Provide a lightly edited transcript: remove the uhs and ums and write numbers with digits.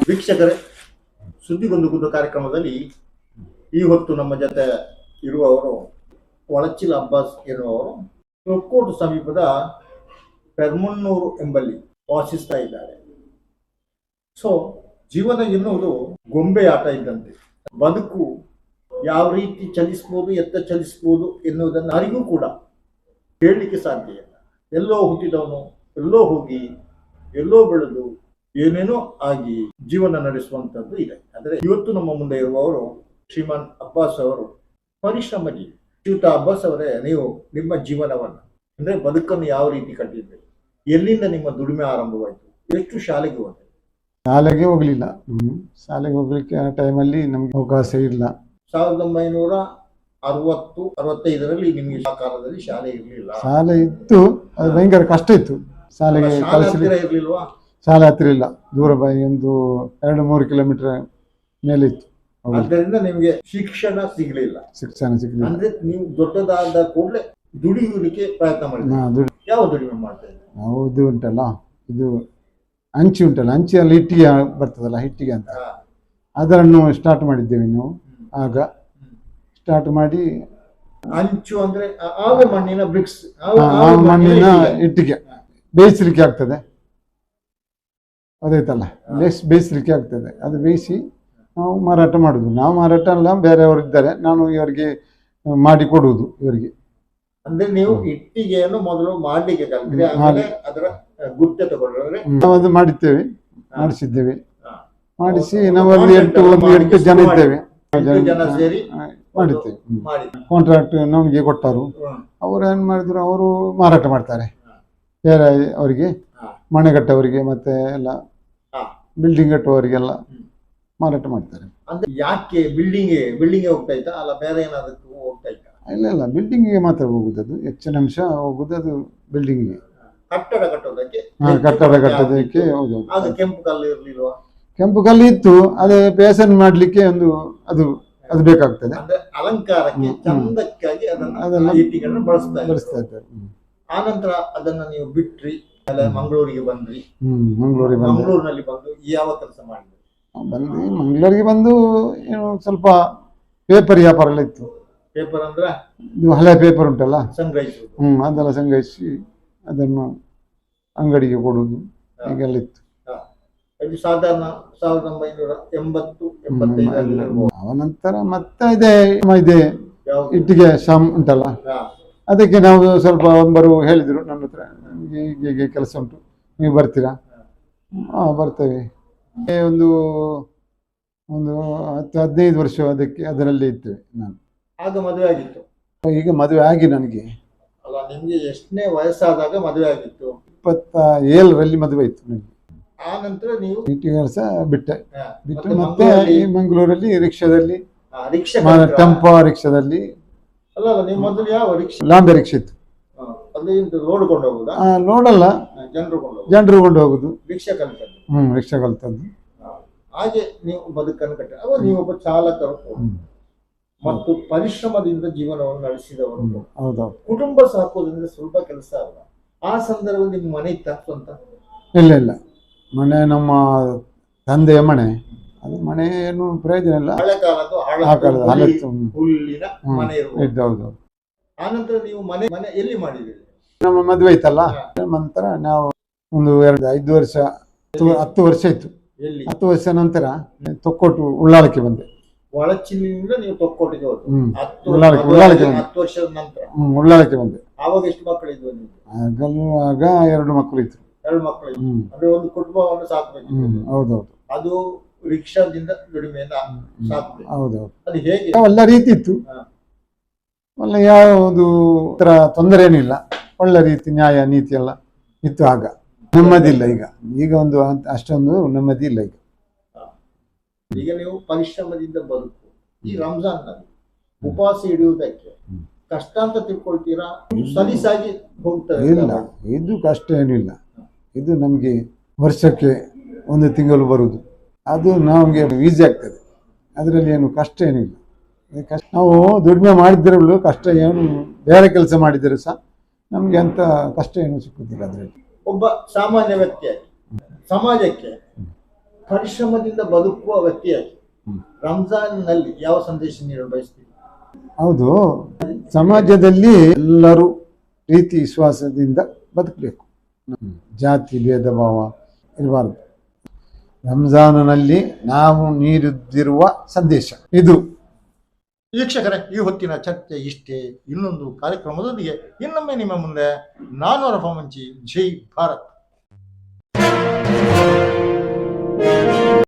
ವೀಕ್ಷಕರೇ, ಸುದ್ದಿಗೊಂದು ಕಾರ್ಯಕ್ರಮದಲ್ಲಿ ಈ ಹೊತ್ತು ನಮ್ಮ ಜೊತೆ ಇರುವವರು ಒಳಚಿಲ್ ಅಬ್ಬಾಸ್ ಎನ್ನುವವರು ತೊಕ್ಕೋಟು ಸಮೀಪದ ಪೆರ್ಮಣ್ಣೂರು ಎಂಬಲ್ಲಿ ವಾಸಿಸ್ತಾ ಇದ್ದಾರೆ. ಸೊ ಜೀವನ ಎನ್ನುವುದು ಗೊಂಬೆ ಆಟ ಇದ್ದಂತೆ. ಬದುಕು ಯಾವ ರೀತಿ ಚಲಿಸ್ಬೋದು, ಎತ್ತ ಚಲಿಸ್ಬೋದು ಎನ್ನುವುದನ್ನು ಯಾರಿಗೂ ಕೂಡ ಹೇಳಲಿಕ್ಕೆ ಸಾಧ್ಯ ಇಲ್ಲ. ಎಲ್ಲೋ ಹುಟ್ಟಿದವನು ಎಲ್ಲೋ ಹೋಗಿ ಎಲ್ಲೋ ಬೆಳೆದು ಏನೇನೋ ಆಗಿ ಜೀವನ ನಡೆಸುವಂಥದ್ದು ಇದೆ. ಆದರೆ ಇವತ್ತು ನಮ್ಮ ಮುಂದೆ ಇರುವವರು ಶ್ರೀಮಾನ್ ಅಬ್ಬಾಸ್ ಅವರು ಪರಿಶ್ರಮ ಜೀವಿ. ಶ್ರೀಯುತ ಅಬ್ಬಾಸ್ ಅವರೇ, ನೀವು ನಿಮ್ಮ ಜೀವನವನ್ನು ಅಂದ್ರೆ ಬದುಕನ್ನು ಯಾವ ರೀತಿ ಕಟ್ಟಿದ್ರಿ? ಎಲ್ಲಿಂದ ನಿಮ್ಮ ದುಡಿಮೆ ಆರಂಭವಾಯಿತು? ಎಷ್ಟು ಶಾಲೆಗೆ ಹೋದೆ? ಶಾಲೆಗೆ ಹೋಗ್ಲಿಲ್ಲ. ಶಾಲೆಗೆ ಹೋಗ್ಲಿಕ್ಕೆ ಆ ಟೈಮಲ್ಲಿ ನಮ್ಗೆ ಅವಕಾಶ ಇಲ್ಲ. 1960-65ರಲ್ಲಿ ನಿಮಗೆ ಕಾಲದಲ್ಲಿ ಶಾಲೆ ಇರಲಿಲ್ಲ. ಶಾಲೆ ಇತ್ತು, ಅದು ಭಯಂಕರ ಕಷ್ಟ ಇತ್ತು. ಶಾಲೆಗೆ ಇರ್ಲಿಲ್ವಾ? ಶಾಲೆ ಹತ್ತಿರ ಇಲ್ಲ, ದೂರ ಒಂದು 2-3 ಕಿಲೋಮೀಟರ್ ಮೇಲೆ ಇತ್ತು. ಆದ್ದರಿಂದ ನಿಮಗೆ ಶಿಕ್ಷಣ ಸಿಗ್ಲಿಲ್ಲ. ಅಂದ್ರೆ ನೀವು ದೊಡ್ಡದಾದ ಕೂಡಲೇ ದುಡಿಯುವುದಕ್ಕೆ ಪ್ರಯತ್ನ ಮಾಡಿದ್ರಿ. ಯಾವ ದುಡಿಮೆ ಮಾಡ್ತಾ ಇದ್ದೀರಿ? ನಾವು ಇದು ಉಂಟಲ್ಲ, ಇದು ಹಂಚಿ ಉಂಟಲ್ಲ, ಹಂಚಿಯಲ್ಲಿ ಹಿಟ್ಟಿಗೆ ಬರ್ತದಲ್ಲ, ಹಿಟ್ಟಿಗೆ ಅಂತ, ಅದನ್ನು ಸ್ಟಾರ್ಟ್ ಮಾಡಿದ್ದೇವೆ ನಾವು. ಆಗ ಸ್ಟಾರ್ಟ್ ಮಾಡಿ ಹಂಚು ಅಂದ್ರೆ ಆವೆ ಮಣ್ಣಿನ ಬ್ರಿಕ್ಸ್, ಮಣ್ಣಿನ ಹಿಟ್ಟಿಗೆ ಬೇಯಿಸಲಿಕ್ಕೆ ಆಗ್ತದೆ, ಅದಾಯ್ತಲ್ಲ, ಬೇಯಿಸಲಿಕ್ಕೆ ಆಗ್ತದೆ. ಅದು ಬೇಯಿಸಿ ನಾವು ಮಾರಾಟ ಮಾಡುದು. ನಾವು ಮಾರಾಟ ಅಲ್ಲ, ಬೇರೆಯವರು ಇದ್ದಾರೆ, ನಾನು ಇವರಿಗೆ ಮಾಡಿ ಕೊಡುವುದು ಇವರಿಗೆ. ಅಂದ್ರೆ ನೀವು ಇಟ್ಟಿಗೆಯನ್ನು ಮೊದಲು ಮಾಡ್ಲಿಕ್ಕೆ ಕಲ್ತ್ರಿ, ಆಮೇಲೆ ಅದರ ಗುತ್ತೆ ತಗೊಂಡ್ರೆ? ನಾವು ಅದು ಮಾಡಿದ್ದೇವೆ, ಮಾಡಿಸಿದ್ದೇವೆ. ಮಾಡಿಸಿ ನಾವಲ್ಲಿ 8 ಜನ ಇದ್ದೇವೆ, ಜನ ಸೇರಿ ಮಾಡಿದ್ದೇವೆ. ಕಾಂಟ್ರಾಕ್ಟ್ ನಮಗೆ ಕೊಟ್ಟರು. ಅವರು ಏನ್ ಮಾಡಿದ್ರು, ಅವರು ಮಾರಾಟ ಮಾಡ್ತಾರೆ ಬೇರೆ ಅವರಿಗೆ, ಮನೆ ಕಟ್ಟವರಿಗೆ ಮತ್ತೆ ಎಲ್ಲ ಬಿಲ್ಡಿಂಗ್ ಕಟ್ಟುವವರಿಗೆಲ್ಲ ಮಾರಾಟ ಮಾಡ್ತಾರೆ. ಅಂದ್ರೆ ಯಾಕೆ ಬಿಲ್ಡಿಂಗ್ ಹೋಗ್ತಾ ಇತ್ತಾ ಅಲ್ಲ ಬೇರೆ ಏನಾದಕ್ಕೂ ಹೋಗ್ತಾ ಇತ್ತಾ? ಇಲ್ಲ, ಬಿಲ್ಡಿಂಗಿಗೆ ಮಾತ್ರ ಹೋಗುದು. ಅದು ಹೆಚ್ಚಿನ ಅಂಶ ಹೋಗುದು ಅದು ಬಿಲ್ಡಿಂಗಿಗೆ, ಕಟ್ಟಡ ಕಟ್ಟೋದಕ್ಕೆ. ಕಟ್ಟಡ ಕಟ್ಟೋದಕ್ಕೆ. ಹೌದು. ಆಗ ಕೆಂಪು ಕಲ್ಲು ಇರ್ಲಿಲ್ವಾ? ಕೆಂಪು ಕಲ್ಲು ಇತ್ತು, ಅದೇ ಪೇಸನ್ ಮಾಡ್ಲಿಕ್ಕೆ ಅದು ಬೇಕಾಗ್ತದೆ. ಅಲಂಕಾರಕ್ಕೆ ಚಂದಕ್ಕಾಗಿ ಅದನ್ನ ಇಟ್ಟಿಗೆಗಳನ್ನು ಬಳಸ್ತಾ ಇದ್ದಾರೆ. ಆನಂತರ ಅದನ್ನ ನೀವು ಬಿಟ್ರಿ, ಮಂಗಳೂರಿಗೆ ಬಂದ್ರಿ. ಮಂಗಳೂರಿನಲ್ಲಿ ಬಂದು ಯಾವ ಕೆಲಸ ಮಾಡಿದ್ರಿ? ಮಂಗಳೂರಿಗೆ ಬಂದು ಏನು ಸ್ವಲ್ಪ ಪೇಪರ್ ವ್ಯಾಪಾರ ಎಲ್ಲ ಇತ್ತು. ಪೇಪರ್ ಅಂದ್ರೆ ಇದು ಹಳೆ ಪೇಪರ್ ಉಂಟಲ್ಲ, ಸಂಗ್ರಹಿಸುವುದು. ಅದೆಲ್ಲ ಸಂಗ್ರಹಿಸಿ ಅದನ್ನು ಅಂಗಡಿಗೆ ಕೊಡುವುದು, ಹೀಗೆಲ್ಲ ಇತ್ತು. ಇದು ಸಾಧಾರಣ 1980-85. ಅವನಂತರ ಮತ್ತೆ ಇದೆ ಇಟ್ಟಿಗೆ ಶಾಮ್ ಉಂಟಲ್ಲ, ಅದಕ್ಕೆ ನಾವು ಸ್ವಲ್ಪ ಒಬ್ಬರು ಹೇಳಿದ್ರು ನನ್ನ ಹತ್ರ, ಹೀಗೆ ಕೆಲಸ ಉಂಟು, ನೀವು ಬರ್ತೀರಾ? ಬರ್ತೇವೆ. ಒಂದು 10-15 ವರ್ಷ ಅದರಲ್ಲೇ ಇರ್ತೇವೆ ನಾನು. ಆಗ ಮದುವೆ ಆಗಿತ್ತು? ಈಗ ಮದುವೆ ಆಗಿ ನನಗೆ ಅಲ್ಲ, ನಿಮ್ಗೆ ಎಷ್ಟನೇ ವಯಸ್ಸಾದಾಗ ಮದುವೆ ಆಗಿತ್ತು? 27ರಲ್ಲಿ ಮದುವೆ ಆಯ್ತು ನನಗೆ. ಆ ನಂತರ ನೀವು ಕೆಲಸ ಬಿಟ್ಟು ಮತ್ತೆ ಮಂಗಳೂರಲ್ಲಿ ರಿಕ್ಷಾದಲ್ಲಿ, ಟೆಂಪೋ ರಿಕ್ಷಾದಲ್ಲಿ. ಅಲ್ಲ, ನೀವು ಮೊದಲು ಯಾವ ರಿಕ್ಷಾ? ಲಾಂಬೆ ರಿಕ್ಷಾ ಇತ್ತು. ಅಲ್ಲಿಂದ ಲೋಡ್ ಕೊಂಡು ಹೋಗುದಾ? ಲೋಡಲ್ಲ, ಜನರು ಕೊಂಡು ಹೋಗುದು. ರಿಕ್ಷಾ ಕಲಿತದ್ದು? ರಿಕ್ಷಾ ಕಲಿತದ್ದು. ಹಾಗೆ ನೀವು ಬದುಕನ್ನು ಕಟ್ಟ. ನೀವೊಬ್ಬ ಚಾಲಕರು ಮತ್ತು ಪರಿಶ್ರಮದಿಂದ ಜೀವನವನ್ನು ನಡೆಸಿದವರು. ಹೌದೌದು. ಕುಟುಂಬ ಸಾಕೋದ್ರಿಂದ ಸ್ವಲ್ಪ ಕೆಲಸ ಅಲ್ಲ. ಆ ಸಂದರ್ಭದಲ್ಲಿ ನಿಮ್ಮ ಮನೆ ಇತ್ತ ಸ್ವಂತ? ಇಲ್ಲ, ಮನೆ ನಮ್ಮ ತಂದೆಯ ಮನೆ. ಅದು ಮನೆ ಏನು ಪ್ರಯೋಜನ ಇಲ್ಲ, ಹಳೆ ಕಾಲದ್ದು ಹುಲ್ಲಿನ ಮನೆ ಇದ್ದೌದು. ಆನಂತರ ನೀವು ಮನೆ ಎಲ್ಲಿ ಮಾಡಿದ್ದೀರಿ? ನಮ್ಮ ಮದುವೆ ಆಯ್ತಲ್ಲ, ನಂತರ ನಾವು ಒಂದು 5 ವರ್ಷ 10 ವರ್ಷ ಆಯ್ತು. 10 ವರ್ಷ ನಂತರ ತೊಕ್ಕೋಟು ಉಳ್ಳಾಲಕ್ಕೆ ಬಂದೆ. ಒಳಚಿಲಿನಿಂದ ನೀವು ತೊಕ್ಕೋಟಿಗೆ ಹೋದ್ರು? 10 ವರ್ಷದ ನಂತರ ಉಳ್ಳಾಲಕ್ಕೆ ಬಂದೆ. ಆವಾಗ ಎಷ್ಟು ಮಕ್ಕಳು ಇದ್ವು ನಿಮ್ಗೆ? ಆಗ 2 ಮಕ್ಕಳು ಇತ್ತು. 2 ಮಕ್ಕಳು ಇದ್ವು. ಅಂದ್ರೆ ಒಂದು ಕುಟುಂಬವನ್ನು ಸಾಕ್ಬೇಕು. ಹೌದೌದು. ಅದು ರಿಕ್ಷಾದಿಂದ ದುಡಿಮೆಯಿಂದ ಸಾಕ್ಬೇಕು. ಹೌದೌದು. ಅದು ಹೇಗೆ? ಎಲ್ಲ ರೀತಿ ಇತ್ತು, ಒಳ್ಳೆ ಯಾವುದು ತೊಂದರೆ ಏನಿಲ್ಲ, ಒಳ್ಳೆ ರೀತಿ ನ್ಯಾಯ ನೀತಿ ಎಲ್ಲ ಇತ್ತು. ಆಗ ನೆಮ್ಮದಿಲ್ಲ. ಈಗ ಒಂದು ಅಷ್ಟೊಂದು ನೆಮ್ಮದಿ ಇಲ್ಲ ಈಗ. ಈಗ ನೀವು ಪರಿಶ್ರಮದಿಂದ ಬದುಕು. ಈ ರಂಜಾನ್ ನಲ್ಲಿ ಉಪವಾಸ ಹಿಡಿಯುವುದಕ್ಕೆ ಕಷ್ಟ ಅಂತ ತಿಳ್ಕೊಳ್ತೀರಾ? ಸಲೀಸಾಗಿ ಹೋಗ್ತಾರೆ? ಇಲ್ಲ, ಇದು ಕಷ್ಟ ಏನಿಲ್ಲ. ಇದು ನಮಗೆ ವರ್ಷಕ್ಕೆ 1 ತಿಂಗಳು ಬರುವುದು, ಅದು ನಮಗೆ ಈಸಿ ಆಗ್ತದೆ. ಅದರಲ್ಲಿ ಏನು ಕಷ್ಟ ಏನಿಲ್ಲ. ನಾವು ದುಡಿಮೆ ಮಾಡಿದ್ರಲ್ಲೂ ಕಷ್ಟ ಏನು, ಬೇರೆ ಕೆಲಸ ಮಾಡಿದರೆ ಸಹ ನಮಗೆ ಅಂತ ಕಷ್ಟ ಏನು ಸಿಕ್ಕುದಿಲ್ಲ ಅದರಲ್ಲಿ. ಒಬ್ಬ ಸಾಮಾನ್ಯ ವ್ಯಕ್ತಿಯಾಗಿ ಸಮಾಜಕ್ಕೆ ಪರಿಶ್ರಮದಿಂದ ಬದುಕುವ ವ್ಯಕ್ತಿಯಾಗಿ ರಂಜಾನ್ನಲ್ಲಿ ಯಾವ ಸಂದೇಶ ನೀಡಲು ಬಯಸ್ತೀರಿ? ಹೌದು, ಸಮಾಜದಲ್ಲಿ ಎಲ್ಲರೂ ಪ್ರೀತಿ ವಿಶ್ವಾಸದಿಂದ ಬದುಕಬೇಕು. ಜಾತಿ ಭೇದ ಭಾವ ಇರಬಾರ್ದು. ರಂಜಾನಿನಲ್ಲಿ ನಾವು ನೀಡುತ್ತಿರುವ ಸಂದೇಶ ಇದು. ವೀಕ್ಷಕರೇ, ಈ ಹೊತ್ತಿನ ಚರ್ಚೆ ಇಷ್ಟೇ. ಇನ್ನೊಂದು ಕಾರ್ಯಕ್ರಮದೊಂದಿಗೆ ಇನ್ನೊಮ್ಮೆ ನಿಮ್ಮ ಮುಂದೆ ನಾನು ರಫ ಮಂಚಿ. ಜೈ ಭಾರತ್.